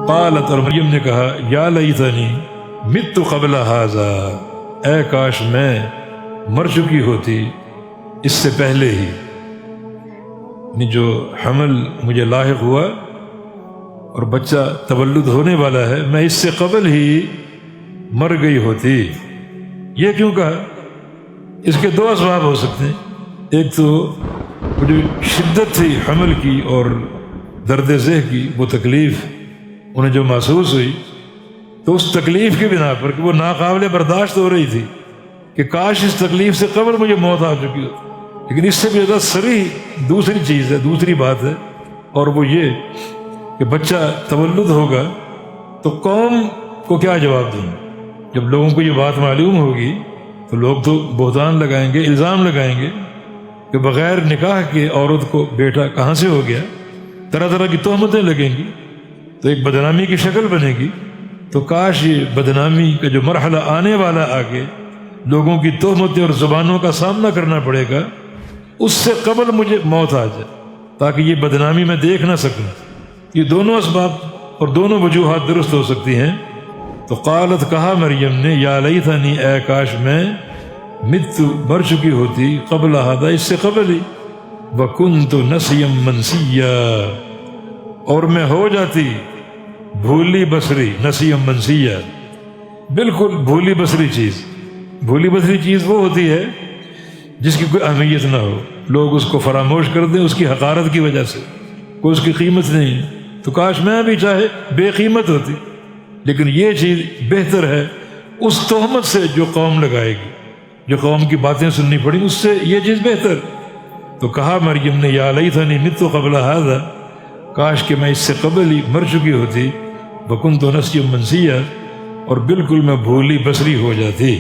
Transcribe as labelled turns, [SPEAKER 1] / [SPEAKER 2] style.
[SPEAKER 1] قالت، اور مریم نے کہا، یا لیتنی مت قبل ھذا، اے کاش میں مر چکی ہوتی اس سے پہلے ہی، یعنی جو حمل مجھے لاحق ہوا اور بچہ تولد ہونے والا ہے، میں اس سے قبل ہی مر گئی ہوتی۔ یہ کیوں کہا؟ اس کے دو اسباب ہو سکتے ہیں۔ ایک تو وہ جو شدت تھی حمل کی اور درد ذہ کی، وہ تکلیف انہیں جو محسوس ہوئی، تو اس تکلیف کی بنا پر کہ وہ ناقابل برداشت ہو رہی تھی کہ کاش اس تکلیف سے قبل مجھے موت آ چکی ہوتی۔ لیکن اس سے بھی زیادہ صریح دوسری چیز ہے، دوسری بات ہے، اور وہ یہ کہ بچہ تولد ہوگا تو قوم کو کیا جواب دیں؟ جب لوگوں کو یہ بات معلوم ہوگی تو لوگ تو بہتان لگائیں گے، الزام لگائیں گے کہ بغیر نکاح کے عورت کو بیٹا کہاں سے ہو گیا، طرح طرح کی تہمتیں لگیں گی، تو ایک بدنامی کی شکل بنے گی۔ تو کاش یہ بدنامی کا جو مرحلہ آنے والا آگے لوگوں کی تہمتیں اور زبانوں کا سامنا کرنا پڑے گا، اس سے قبل مجھے موت آ جائے تاکہ یہ بدنامی میں دیکھ نہ سکوں۔ یہ دونوں اسباب اور دونوں وجوہات درست ہو سکتی ہیں۔ تو قالت، کہا مریم نے، یا لیتنی، اے کاش میں مت مر چکی ہوتی قبل ھذا، اس سے قبل ہی، وکنت نسیا منسیا، اور میں ہو جاتی بھولی بسری، نسیا منسیا، بالکل بھولی بسری چیز۔ بھولی بسری چیز وہ ہوتی ہے جس کی کوئی اہمیت نہ ہو، لوگ اس کو فراموش کر دیں اس کی حقارت کی وجہ سے، کوئی اس کی قیمت نہیں ہے۔ تو کاش میں بھی چاہے بے قیمت ہوتی، لیکن یہ چیز بہتر ہے اس تہمت سے جو قوم لگائے گی، جو قوم کی باتیں سننی پڑیں، اس سے یہ چیز بہتر۔ تو کہا مریم نے، یا لیتنی مت قبل ھذا، کاش کہ میں اس سے قبل ہی مر چکی ہوتی، وکنت نسیا منسیا، اور بالکل میں بھولی بسری ہو جاتی۔